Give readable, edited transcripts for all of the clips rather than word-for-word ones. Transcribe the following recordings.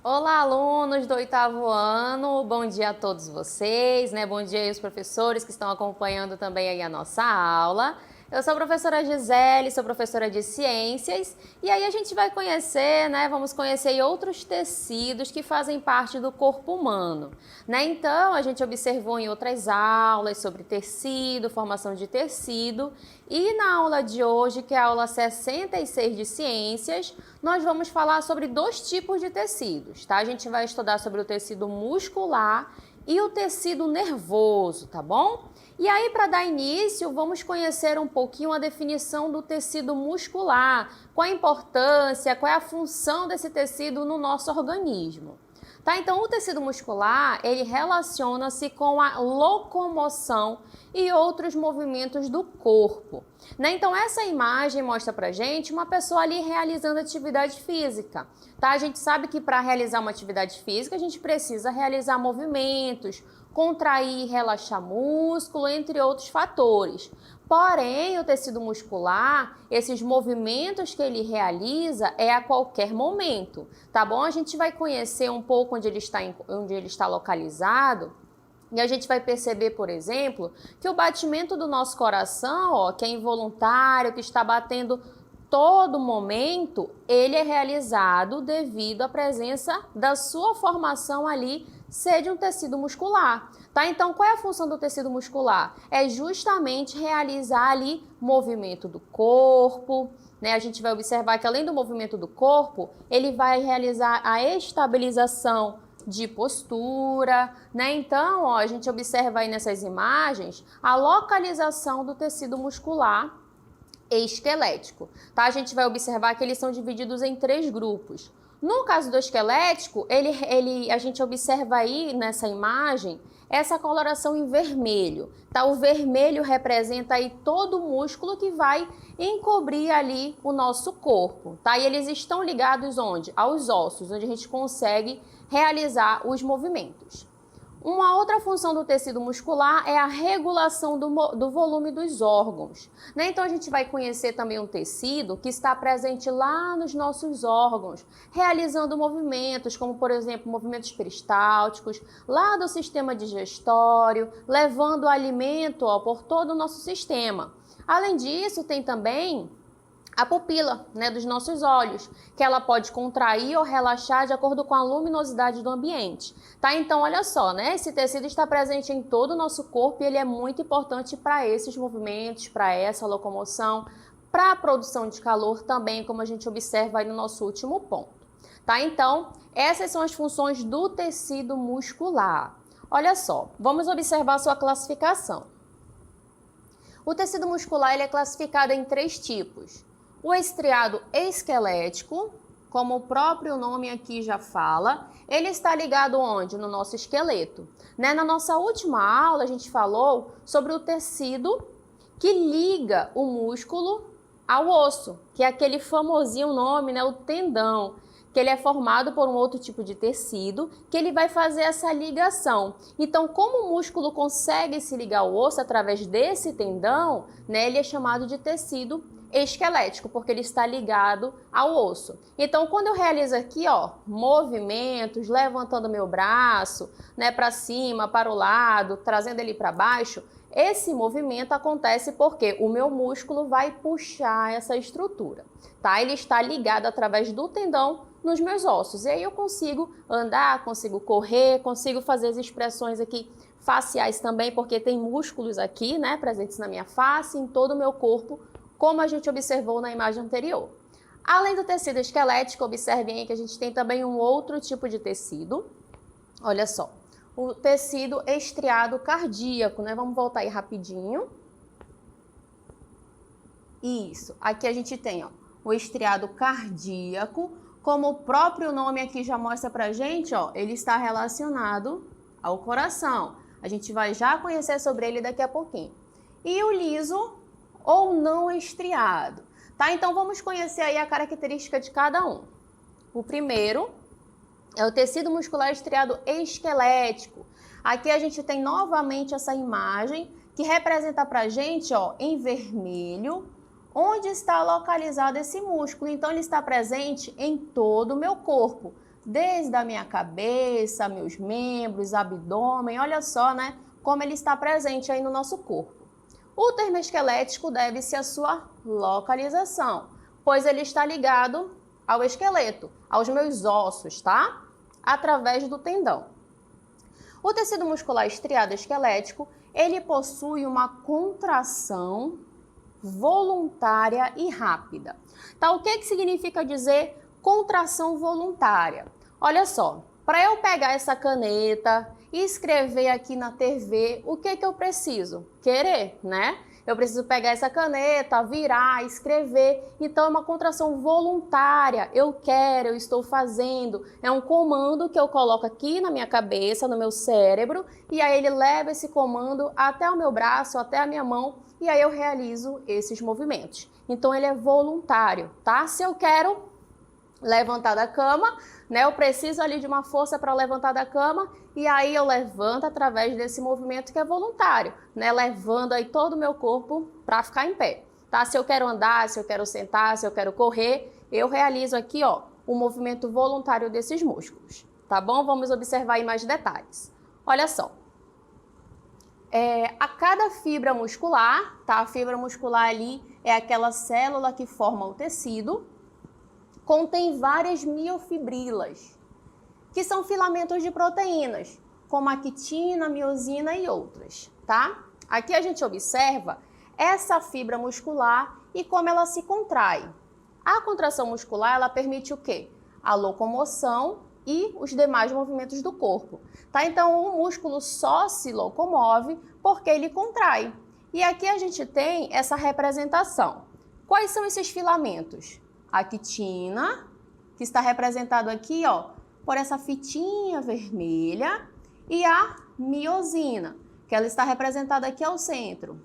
Olá, alunos do oitavo ano, bom dia a todos vocês, né? Bom dia aí os professores que estão acompanhando também aí a nossa aula. Eu sou a professora Gisele, sou professora de ciências e aí a gente vai conhecer, né? Vamos conhecer aí outros tecidos que fazem parte do corpo humano, né? Então, a gente observou em outras aulas sobre tecido, formação de tecido e na aula de hoje, que é a aula 66 de ciências, nós vamos falar sobre dois tipos de tecidos, tá? A gente vai estudar sobre o tecido muscular e o tecido nervoso, tá bom? E aí, para dar início, vamos conhecer um pouquinho a definição do tecido muscular, qual a importância, qual é a função desse tecido no nosso organismo. Tá? Então, o tecido muscular, ele relaciona-se com a locomoção e outros movimentos do corpo. Né? Então, essa imagem mostra pra gente uma pessoa ali realizando atividade física. Tá? A gente sabe que para realizar uma atividade física, a gente precisa realizar movimentos, contrair e relaxar músculo, entre outros fatores. Porém, o tecido muscular, esses movimentos que ele realiza é a qualquer momento, tá bom? A gente vai conhecer um pouco onde ele está localizado e a gente vai perceber, por exemplo, que o batimento do nosso coração, ó, que é involuntário, que está batendo todo momento, ele é realizado devido à presença da sua formação ali ser de um tecido muscular, tá? Então, qual é a função do tecido muscular? É justamente realizar ali movimento do corpo, né? A gente vai observar que além do movimento do corpo, ele vai realizar a estabilização de postura, né? Então, ó, a gente observa aí nessas imagens a localização do tecido muscular esquelético, tá? A gente vai observar que eles são divididos em três grupos. No caso do esquelético, a gente observa aí nessa imagem essa coloração em vermelho, tá? O vermelho representa aí todo o músculo que vai encobrir ali o nosso corpo, tá? E eles estão ligados onde? Aos ossos, onde a gente consegue realizar os movimentos. Uma outra função do tecido muscular é a regulação do volume dos órgãos, né? Então, a gente vai conhecer também um tecido que está presente lá nos nossos órgãos, realizando movimentos, como, por exemplo, movimentos peristálticos, lá do sistema digestório, levando o alimento, ó, por todo o nosso sistema. Além disso, tem também a pupila, né, dos nossos olhos, que ela pode contrair ou relaxar de acordo com a luminosidade do ambiente, tá? Então, olha só, né, esse tecido está presente em todo o nosso corpo e ele é muito importante para esses movimentos, para essa locomoção, para a produção de calor também, como a gente observa aí no nosso último ponto, tá? Então, essas são as funções do tecido muscular. Olha só, vamos observar a sua classificação. O tecido muscular ele é classificado em três tipos. O estriado esquelético, como o próprio nome aqui já fala, ele está ligado onde? No nosso esqueleto. Né? Na nossa última aula, a gente falou sobre o tecido que liga o músculo ao osso, que é aquele famosinho nome, né? O tendão, que ele é formado por um outro tipo de tecido, que ele vai fazer essa ligação. Então, como o músculo consegue se ligar ao osso através desse tendão, né? Ele é chamado de tecido esquelético, porque ele está ligado ao osso. Então, quando eu realizo aqui, ó, movimentos, levantando meu braço, né, para cima, para o lado, trazendo ele para baixo, esse movimento acontece porque o meu músculo vai puxar essa estrutura, tá? Ele está ligado através do tendão nos meus ossos. E aí eu consigo andar, consigo correr, consigo fazer as expressões aqui faciais também, porque tem músculos aqui, né, presentes na minha face, em todo o meu corpo, como a gente observou na imagem anterior. Além do tecido esquelético, observem aí que a gente tem também um outro tipo de tecido. Olha só, o tecido estriado cardíaco, né? Vamos voltar aí rapidinho. Isso, aqui a gente tem, ó, o estriado cardíaco, como o próprio nome aqui já mostra pra gente, ó, ele está relacionado ao coração. A gente vai já conhecer sobre ele daqui a pouquinho. E o liso ou não estriado, tá? Então, vamos conhecer aí a característica de cada um. O primeiro é o tecido muscular estriado esquelético. Aqui a gente tem novamente essa imagem que representa pra gente, ó, em vermelho, onde está localizado esse músculo. Então, ele está presente em todo o meu corpo, desde a minha cabeça, meus membros, abdômen, olha só, né, como ele está presente aí no nosso corpo. O termo esquelético deve-se à sua localização, pois ele está ligado ao esqueleto, aos meus ossos, tá? Através do tendão. O tecido muscular estriado esquelético, ele possui uma contração voluntária e rápida. Tá? O que significa dizer contração voluntária? Olha só, para eu pegar essa caneta e escrever aqui na TV, o que eu preciso? Querer, né? Eu preciso pegar essa caneta, virar, escrever. Então, é uma contração voluntária. Eu quero, eu estou fazendo. É um comando que eu coloco aqui na minha cabeça, no meu cérebro, e aí ele leva esse comando até o meu braço, até a minha mão, e aí eu realizo esses movimentos. Então, ele é voluntário, tá? Se eu quero levantar da cama, né? Eu preciso ali de uma força para levantar da cama e aí eu levanto através desse movimento que é voluntário, né? Levando aí todo o meu corpo para ficar em pé, tá? Se eu quero andar, se eu quero sentar, se eu quero correr, eu realizo aqui, ó, o movimento voluntário desses músculos, tá bom? Vamos observar aí mais detalhes. Olha só. A cada fibra muscular, tá? A fibra muscular ali é aquela célula que forma o tecido, contém várias miofibrilas, que são filamentos de proteínas, como a quitina, a miosina e outras, tá? Aqui a gente observa essa fibra muscular e como ela se contrai. A contração muscular, ela permite o quê? A locomoção e os demais movimentos do corpo, tá? Então, o músculo só se locomove porque ele contrai. E aqui a gente tem essa representação. Quais são esses filamentos? A quitina, que está representado aqui, ó, por essa fitinha vermelha, e a miosina, que ela está representada aqui ao centro,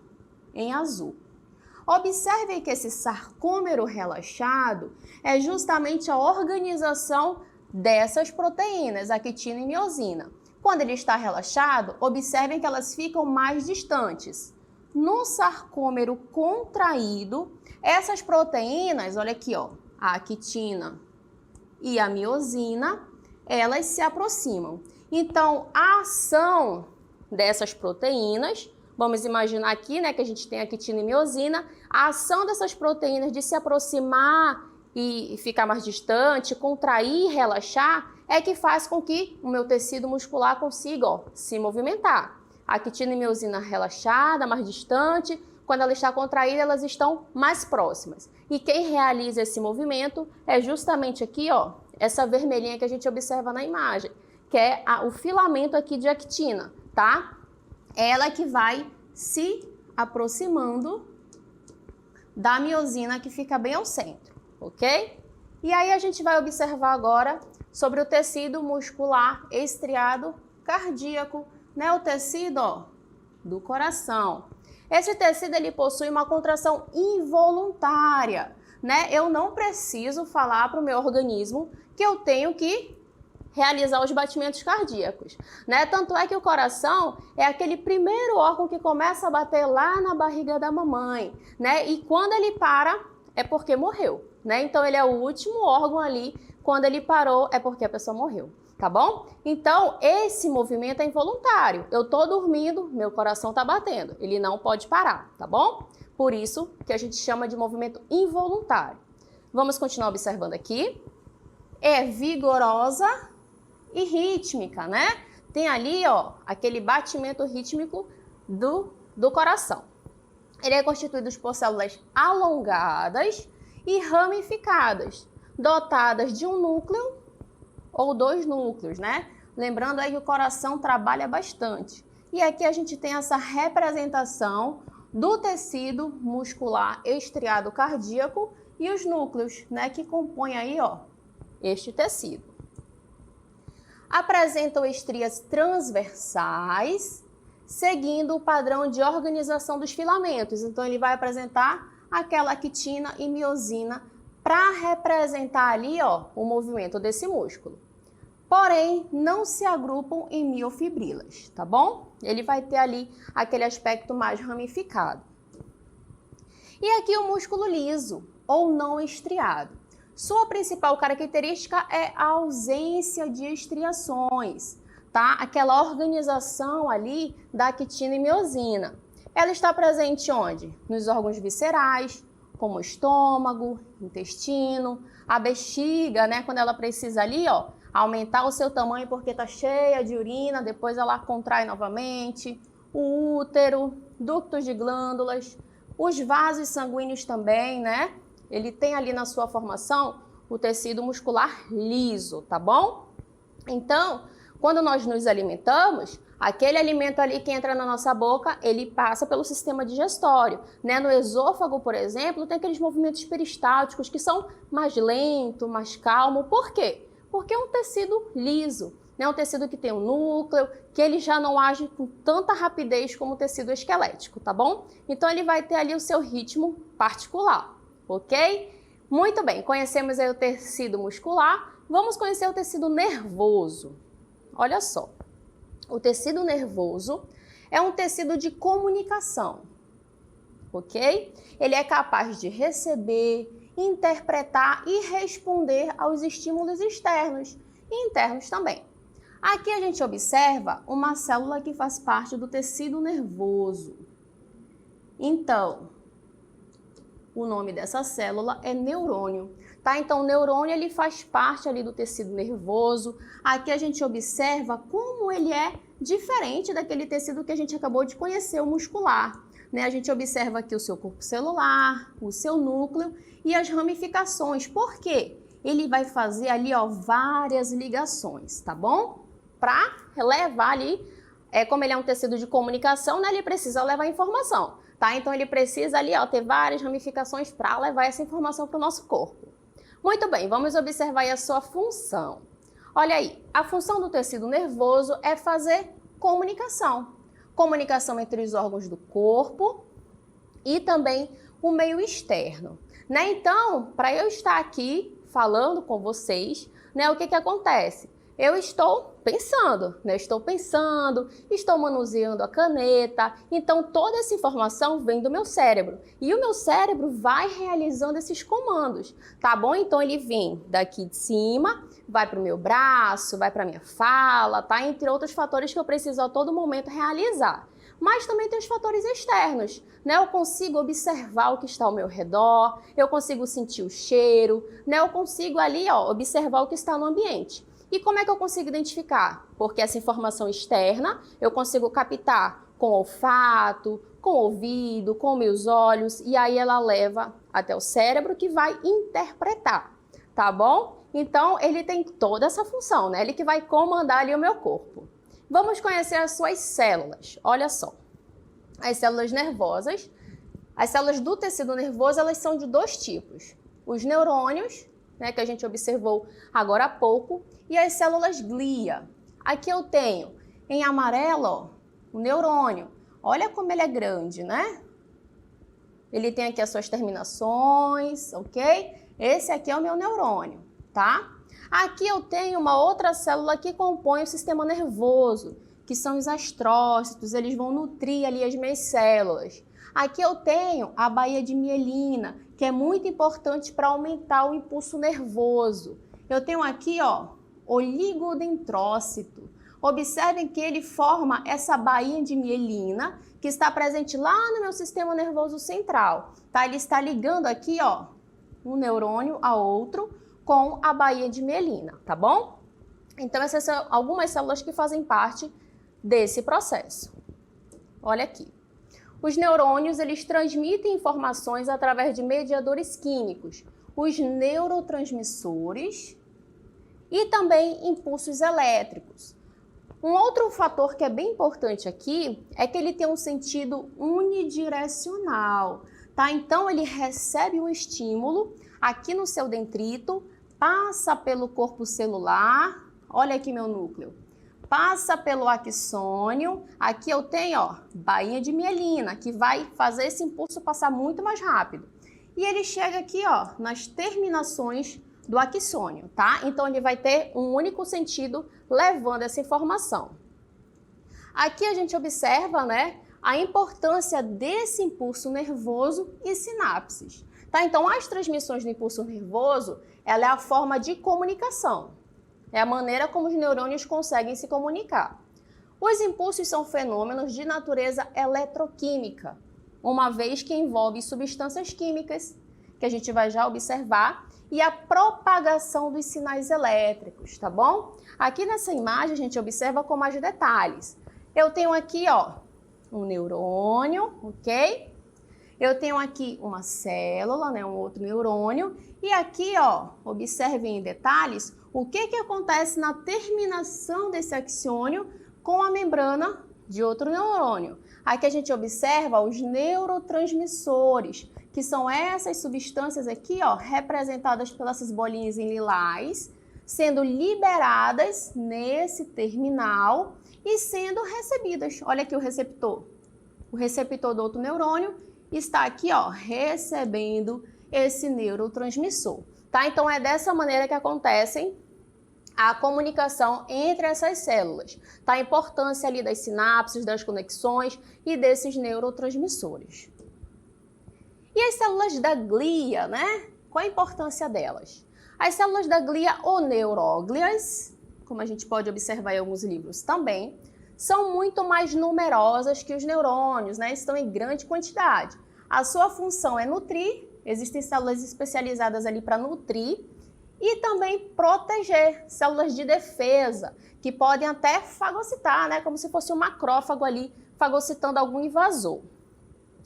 em azul. Observem que esse sarcômero relaxado é justamente a organização dessas proteínas, a quitina e miosina. Quando ele está relaxado, observem que elas ficam mais distantes. No sarcômero contraído, essas proteínas, olha aqui, ó, a quitina e a miosina, elas se aproximam. Então, a ação dessas proteínas, vamos imaginar aqui, né, que a gente tem a quitina e miosina, a ação dessas proteínas de se aproximar e ficar mais distante, contrair, relaxar, é que faz com que o meu tecido muscular consiga, ó, se movimentar. A quitina e miosina relaxada, mais distante, quando ela está contraída, elas estão mais próximas. E quem realiza esse movimento é justamente aqui, ó, essa vermelhinha que a gente observa na imagem, que é o filamento aqui de actina, tá? Ela que vai se aproximando da miosina que fica bem ao centro, ok? E aí a gente vai observar agora sobre o tecido muscular estriado cardíaco, né? O tecido, ó, do coração. Esse tecido, ele possui uma contração involuntária, né? Eu não preciso falar para o meu organismo que eu tenho que realizar os batimentos cardíacos, né? Tanto é que o coração é aquele primeiro órgão que começa a bater lá na barriga da mamãe, né? E quando ele para, é porque morreu, né? Então, ele é o último órgão ali. Quando ele parou, é porque a pessoa morreu. Tá bom? Então, esse movimento é involuntário. Eu tô dormindo, meu coração tá batendo. Ele não pode parar, tá bom? Por isso que a gente chama de movimento involuntário. Vamos continuar observando aqui. É vigorosa e rítmica, né? Tem ali, ó, aquele batimento rítmico do coração. Ele é constituído por células alongadas e ramificadas, dotadas de um núcleo ou dois núcleos, né? Lembrando aí que o coração trabalha bastante. E aqui a gente tem essa representação do tecido muscular estriado cardíaco e os núcleos, né, que compõem aí, ó, este tecido. Apresentam estrias transversais, seguindo o padrão de organização dos filamentos. Então, ele vai apresentar aquela quitina e miosina para representar ali, ó, o movimento desse músculo. Porém, não se agrupam em miofibrilas, tá bom? Ele vai ter ali aquele aspecto mais ramificado. E aqui o músculo liso, ou não estriado. Sua principal característica é a ausência de estriações, tá? Aquela organização ali da actina e miosina. Ela está presente onde? Nos órgãos viscerais, como o estômago, intestino, a bexiga, né? Quando ela precisa ali, ó, aumentar o seu tamanho porque está cheia de urina, depois ela contrai novamente. O útero, ductos de glândulas, os vasos sanguíneos também, né? Ele tem ali na sua formação o tecido muscular liso, tá bom? Então, quando nós nos alimentamos, aquele alimento ali que entra na nossa boca, ele passa pelo sistema digestório, né? No esôfago, por exemplo, tem aqueles movimentos peristálticos que são mais lentos, mais calmos. Por quê? Porque é um tecido liso, né? Um tecido que tem um núcleo, que ele já não age com tanta rapidez como o tecido esquelético, tá bom? Então, ele vai ter ali o seu ritmo particular, ok? Muito bem, conhecemos aí o tecido muscular, vamos conhecer o tecido nervoso. Olha só, o tecido nervoso é um tecido de comunicação, ok? Ele é capaz de receber, interpretar e responder aos estímulos externos e internos também. Aqui a gente observa uma célula que faz parte do tecido nervoso. Então, o nome dessa célula é neurônio, tá? Então, o neurônio ele faz parte ali do tecido nervoso. Aqui a gente observa como ele é diferente daquele tecido que a gente acabou de conhecer, o muscular, né? A gente observa aqui o seu corpo celular, o seu núcleo e as ramificações. Por quê? Ele vai fazer ali, ó, várias ligações, tá bom? Para levar ali, como ele é um tecido de comunicação, né? Ele precisa levar informação. Tá? Então, ele precisa ali, ó, ter várias ramificações para levar essa informação para o nosso corpo. Muito bem, vamos observar aí a sua função. Olha aí, a função do tecido nervoso é fazer comunicação. Comunicação entre os órgãos do corpo e também o meio externo, né? Então, para eu estar aqui falando com vocês, né, o que acontece? Eu estou pensando, né? Estou manuseando a caneta, então toda essa informação vem do meu cérebro. E o meu cérebro vai realizando esses comandos, tá bom? Então ele vem daqui de cima, vai para o meu braço, vai para a minha fala, tá? Entre outros fatores que eu preciso a todo momento realizar. Mas também tem os fatores externos, né? Eu consigo observar o que está ao meu redor, eu consigo sentir o cheiro, né? Eu consigo ali, ó, observar o que está no ambiente. E como é que eu consigo identificar? Porque essa informação externa eu consigo captar com o olfato, com o ouvido, com meus olhos, e aí ela leva até o cérebro que vai interpretar, tá bom? Então, ele tem toda essa função, né? Ele que vai comandar ali o meu corpo. Vamos conhecer as suas células. Olha só, as células nervosas, as células do tecido nervoso, elas são de dois tipos. Os neurônios, né, que a gente observou agora há pouco, e as células glia. Aqui eu tenho em amarelo, ó, o neurônio. Olha como ele é grande, né? Ele tem aqui as suas terminações, ok? Esse aqui é o meu neurônio, tá? Aqui eu tenho uma outra célula que compõe o sistema nervoso, que são os astrócitos, eles vão nutrir ali as minhas células. Aqui eu tenho a baía de mielina, que é muito importante para aumentar o impulso nervoso. Eu tenho aqui, ó, oligodendrócito. Observem que ele forma essa baía de mielina, que está presente lá no meu sistema nervoso central, tá? Ele está ligando aqui, ó, um neurônio a outro com a baía de mielina, tá bom? Então, essas são algumas células que fazem parte desse processo. Olha aqui. Os neurônios, eles transmitem informações através de mediadores químicos, os neurotransmissores e também impulsos elétricos. Um outro fator que é bem importante aqui é que ele tem um sentido unidirecional, tá? Então, ele recebe um estímulo aqui no seu dendrito, passa pelo corpo celular, olha aqui meu núcleo, passa pelo axônio, aqui eu tenho, ó, bainha de mielina, que vai fazer esse impulso passar muito mais rápido. E ele chega aqui, ó, nas terminações do axônio, tá? Então, ele vai ter um único sentido levando essa informação. Aqui a gente observa, né, a importância desse impulso nervoso e sinapses. Tá? Então, as transmissões do impulso nervoso, ela é a forma de comunicação. É a maneira como os neurônios conseguem se comunicar. Os impulsos são fenômenos de natureza eletroquímica, uma vez que envolve substâncias químicas, que a gente vai já observar, e a propagação dos sinais elétricos, tá bom? Aqui nessa imagem a gente observa com mais detalhes. Eu tenho aqui, ó, um neurônio, ok? Eu tenho aqui uma célula, né, um outro neurônio, e aqui, ó, observem em detalhes o que acontece na terminação desse axônio com a membrana de outro neurônio. Aqui a gente observa os neurotransmissores, que são essas substâncias aqui, ó, representadas pelas bolinhas em lilás, sendo liberadas nesse terminal e sendo recebidas. Olha aqui o receptor. O receptor do outro neurônio está aqui, ó, recebendo esse neurotransmissor, tá? Então é dessa maneira que acontecem a comunicação entre essas células, tá? A importância ali das sinapses, das conexões e desses neurotransmissores. E as células da glia, né? Qual a importância delas? As células da glia ou neuróglias, como a gente pode observar em alguns livros também, são muito mais numerosas que os neurônios, né? Estão em grande quantidade. A sua função é nutrir, existem células especializadas ali para nutrir e também proteger, células de defesa, que podem até fagocitar, né? Como se fosse um macrófago ali, fagocitando algum invasor.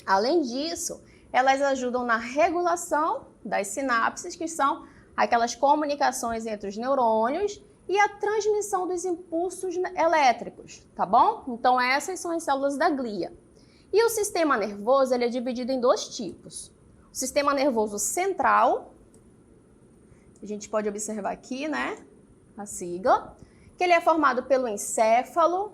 Além disso, elas ajudam na regulação das sinapses, que são aquelas comunicações entre os neurônios, e a transmissão dos impulsos elétricos, tá bom? Então essas são as células da glia. E o sistema nervoso, ele é dividido em dois tipos. O sistema nervoso central, a gente pode observar aqui, né, a sigla, que ele é formado pelo encéfalo,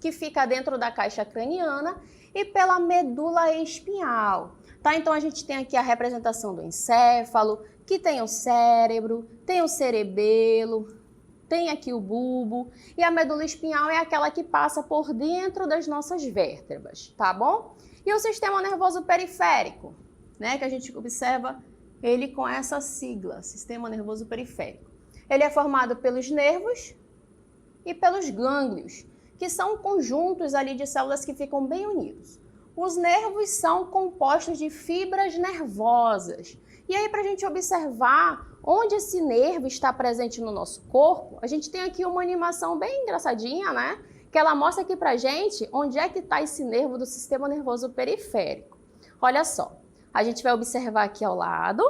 que fica dentro da caixa craniana, e pela medula espinhal. Tá? Então a gente tem aqui a representação do encéfalo, que tem o cérebro, tem o cerebelo, tem aqui o bulbo, e a medula espinhal é aquela que passa por dentro das nossas vértebras, tá bom? E o sistema nervoso periférico, né, que a gente observa ele com essa sigla, sistema nervoso periférico. Ele é formado pelos nervos e pelos gânglios, que são conjuntos ali de células que ficam bem unidos. Os nervos são compostos de fibras nervosas. E aí, para a gente observar onde esse nervo está presente no nosso corpo, a gente tem aqui uma animação bem engraçadinha, né? Que ela mostra aqui pra gente onde é que está esse nervo do sistema nervoso periférico. Olha só, a gente vai observar aqui ao lado,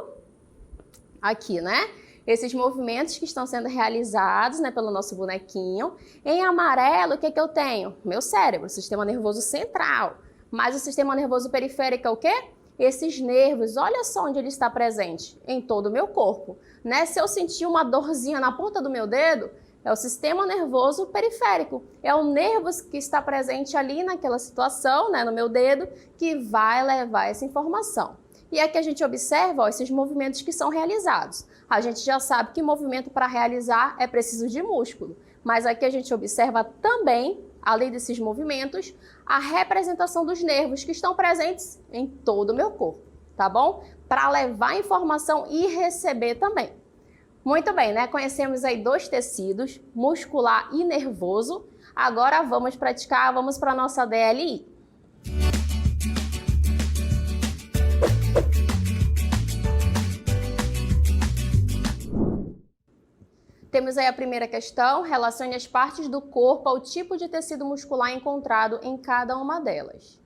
aqui, né? Esses movimentos que estão sendo realizados, né, pelo nosso bonequinho. Em amarelo, o que que eu tenho? Meu cérebro, sistema nervoso central. Mas o sistema nervoso periférico é o quê? Esses nervos, olha só onde ele está presente, em todo o meu corpo, né? Se eu sentir uma dorzinha na ponta do meu dedo, é o sistema nervoso periférico. É o nervo que está presente ali naquela situação, né, no meu dedo, que vai levar essa informação. E aqui a gente observa, ó, esses movimentos que são realizados. A gente já sabe que movimento para realizar é preciso de músculo, mas aqui a gente observa também, além desses movimentos, a representação dos nervos que estão presentes em todo o meu corpo, tá bom? Para levar informação e receber também. Muito bem, né? Conhecemos aí dois tecidos, muscular e nervoso. Agora vamos praticar, vamos para a nossa DLI. Temos aí a primeira questão, relacione as partes do corpo ao tipo de tecido muscular encontrado em cada uma delas.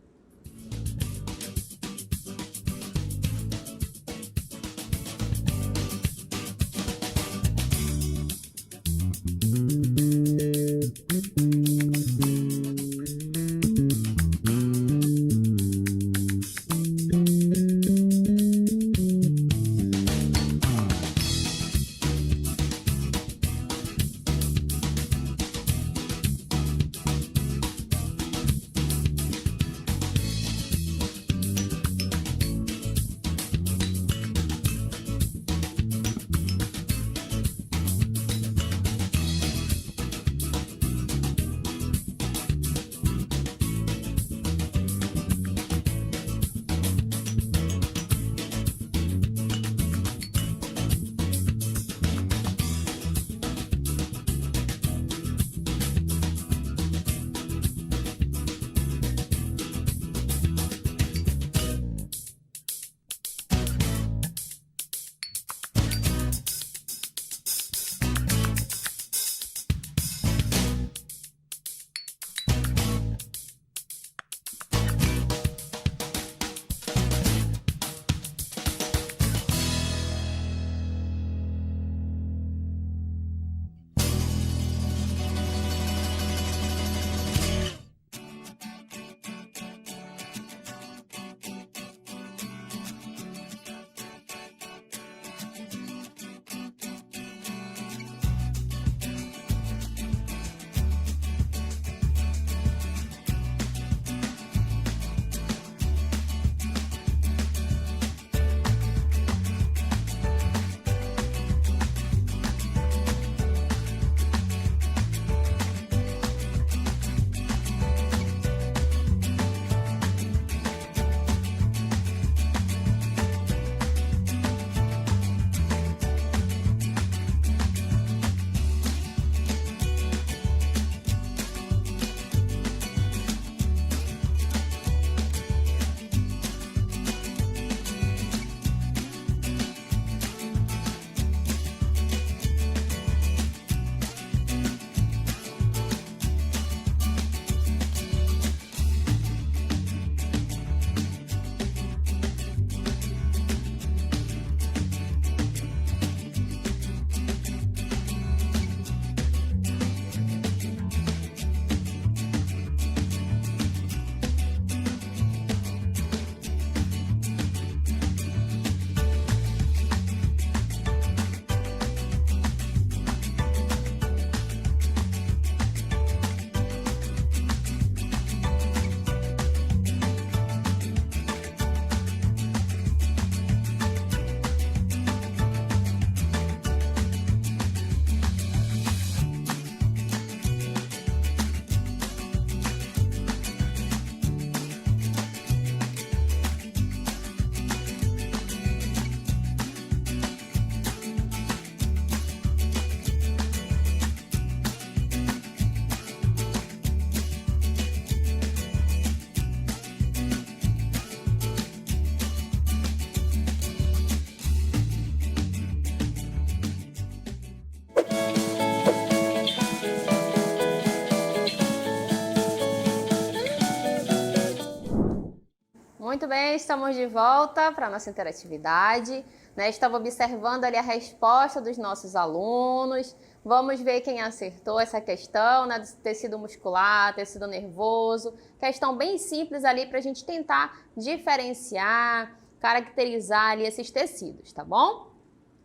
Muito bem, estamos de volta para a nossa interatividade, né? Estava observando ali a resposta dos nossos alunos. Vamos ver quem acertou essa questão, né? Do tecido muscular, tecido nervoso. Questão bem simples ali para a gente tentar diferenciar, caracterizar ali esses tecidos, tá bom?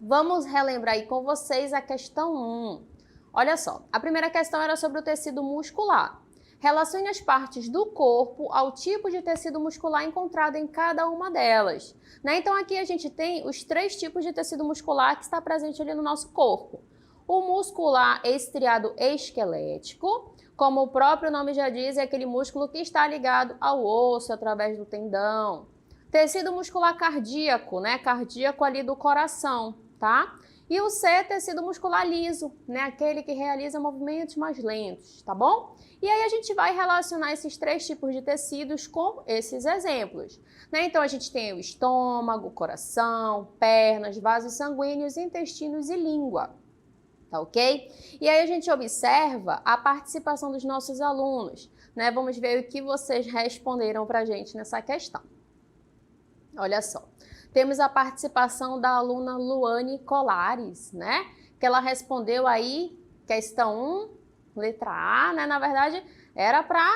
Vamos relembrar aí com vocês a questão 1. Olha só, a primeira questão era sobre o tecido muscular. Relacione as partes do corpo ao tipo de tecido muscular encontrado em cada uma delas. Né? Então aqui a gente tem os 3 tipos de tecido muscular que está presente ali no nosso corpo. O muscular estriado esquelético, como o próprio nome já diz, é aquele músculo que está ligado ao osso através do tendão. Tecido muscular cardíaco, né? Cardíaco ali do coração, tá? E o C, tecido muscular liso, né? Aquele que realiza movimentos mais lentos, tá bom? E aí a gente vai relacionar esses 3 tipos de tecidos com esses exemplos, né? Então a gente tem o estômago, coração, pernas, vasos sanguíneos, intestinos e língua, tá ok? E aí a gente observa a participação dos nossos alunos, né? Vamos ver o que vocês responderam pra gente nessa questão. Olha só. Temos a participação da aluna Luane Colares, né? Que ela respondeu aí, questão 1, letra A, né? Na verdade, era para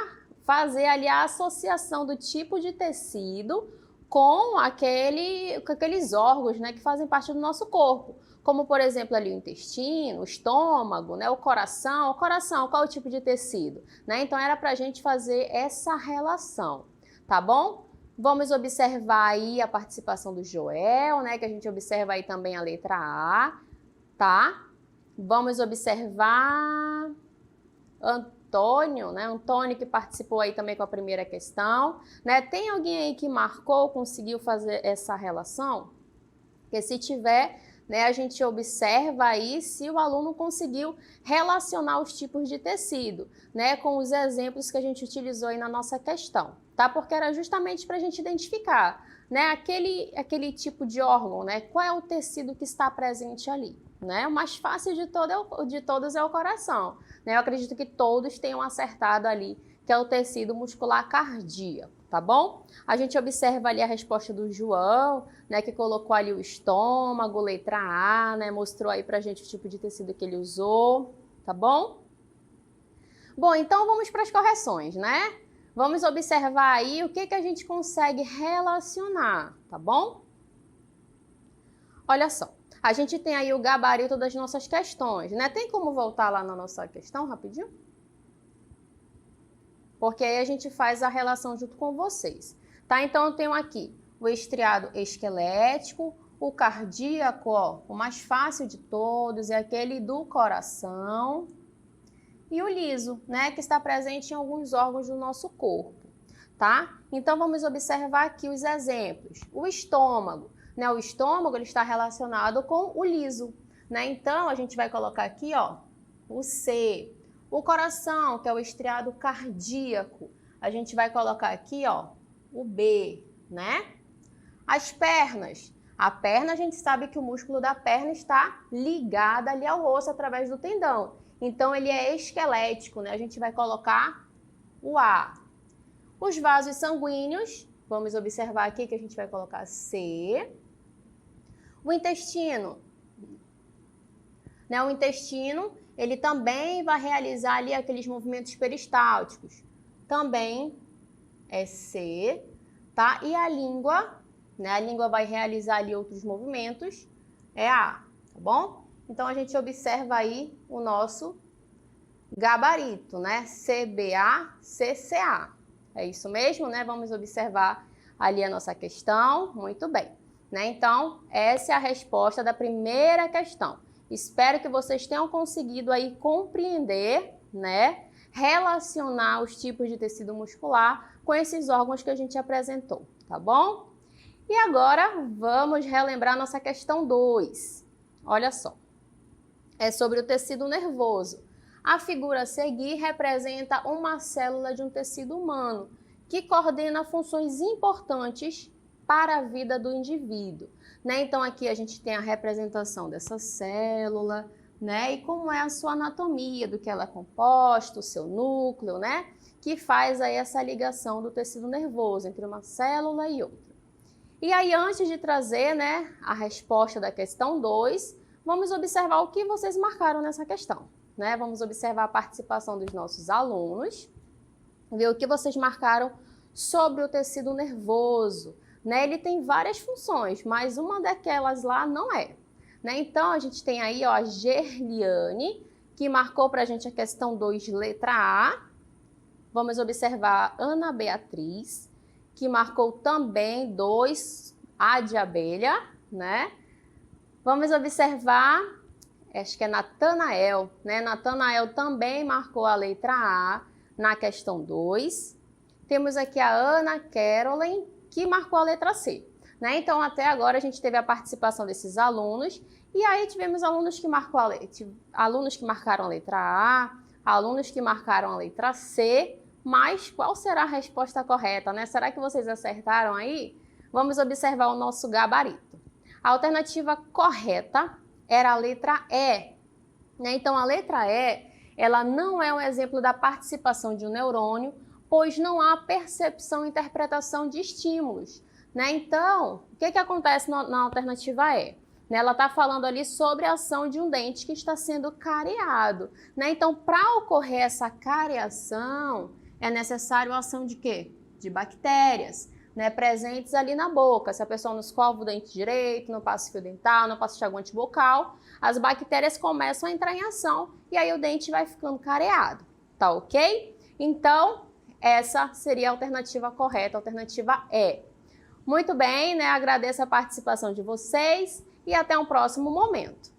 fazer ali a associação do tipo de tecido com aqueles órgãos, né? Que fazem parte do nosso corpo. Como, por exemplo, ali o intestino, o estômago, né? O coração. O coração, qual é o tipo de tecido? Né? Então, era para a gente fazer essa relação, tá bom? Vamos observar aí a participação do Joel, né? Que a gente observa aí também a letra A, tá? Vamos observar Antônio, né? Antônio que participou aí também com a primeira questão, né? Tem alguém aí que marcou, conseguiu fazer essa relação? Porque se tiver, né, a gente observa aí se o aluno conseguiu relacionar os tipos de tecido, né? Com os exemplos que a gente utilizou aí na nossa questão. Tá? Porque era justamente para a gente identificar, né, aquele tipo de órgão, né, qual é o tecido que está presente ali, né? O mais fácil de todos é o coração, né? Eu acredito que todos tenham acertado ali, que é o tecido muscular cardíaco, tá bom? A gente observa ali a resposta do João, né, que colocou ali o estômago, letra A, né, mostrou aí pra gente o tipo de tecido que ele usou, tá bom? Bom, então vamos para as correções, né? Vamos observar aí o que a gente consegue relacionar, tá bom? Olha só, a gente tem aí o gabarito das nossas questões, né? Tem como voltar lá na nossa questão rapidinho? Porque aí a gente faz a relação junto com vocês, tá? Então eu tenho aqui o estriado esquelético, o cardíaco, ó, o mais fácil de todos é aquele do coração. E o liso, né, que está presente em alguns órgãos do nosso corpo, tá? Então, vamos observar aqui os exemplos. O estômago, né, o estômago ele está relacionado com o liso, né? Então, a gente vai colocar aqui, ó, o C. O coração, que é o estriado cardíaco, a gente vai colocar aqui, ó, o B, né? As pernas. A perna, a gente sabe que o músculo da perna está ligado ali ao osso através do tendão. Então, ele é esquelético, né? A gente vai colocar o A. Os vasos sanguíneos, vamos observar aqui que a gente vai colocar C. O intestino, né? O intestino, ele também vai realizar ali aqueles movimentos peristálticos. Também é C, tá? E a língua, né? A língua vai realizar ali outros movimentos, é A, tá bom? Então, a gente observa aí o nosso gabarito, né? CBA, CCA. É isso mesmo, né? Vamos observar ali a nossa questão. Muito bem, né? Então, essa é a resposta da primeira questão. Espero que vocês tenham conseguido aí compreender, né? Relacionar os tipos de tecido muscular com esses órgãos que a gente apresentou, tá bom? E agora, vamos relembrar nossa questão 2. Olha só. É sobre o tecido nervoso. A figura a seguir representa uma célula de um tecido humano que coordena funções importantes para a vida do indivíduo, né? Então aqui a gente tem a representação dessa célula, né? E como é a sua anatomia, do que ela é composta, o seu núcleo, né? Que faz aí essa ligação do tecido nervoso entre uma célula e outra. E aí, antes de trazer, né, a resposta da questão 2, vamos observar o que vocês marcaram nessa questão, né? Vamos observar a participação dos nossos alunos, ver o que vocês marcaram sobre o tecido nervoso, né? Ele tem várias funções, mas uma daquelas lá não é, né? Então, a gente tem aí, ó, a Gerliane, que marcou para a gente a questão 2, letra A. Vamos observar a Ana Beatriz, que marcou também 2, A de abelha, né? Vamos observar, acho que é Natanael, né? Natanael também marcou a letra A na questão 2. Temos aqui a Ana Caroline, que marcou a letra C, né? Então, até agora a gente teve a participação desses alunos, e aí tivemos alunos que marcaram a letra A, alunos que marcaram a letra C, mas qual será a resposta correta, né? Será que vocês acertaram aí? Vamos observar o nosso gabarito. A alternativa correta era a letra E, né? Então, a letra E, ela não é um exemplo da participação de um neurônio, pois não há percepção e interpretação de estímulos, né? Então, o que acontece na alternativa E? Ela está falando ali sobre a ação de um dente que está sendo cariado, né? Então, para ocorrer essa cariação, é necessário a ação de quê? De bactérias, né? Presentes ali na boca. Se a pessoa não escova o dente direito, não passa fio dental, não passa enxaguante bucal, as bactérias começam a entrar em ação e aí o dente vai ficando careado, tá ok? Então, essa seria a alternativa correta, a alternativa E. Muito bem, né? Agradeço a participação de vocês e até um próximo momento.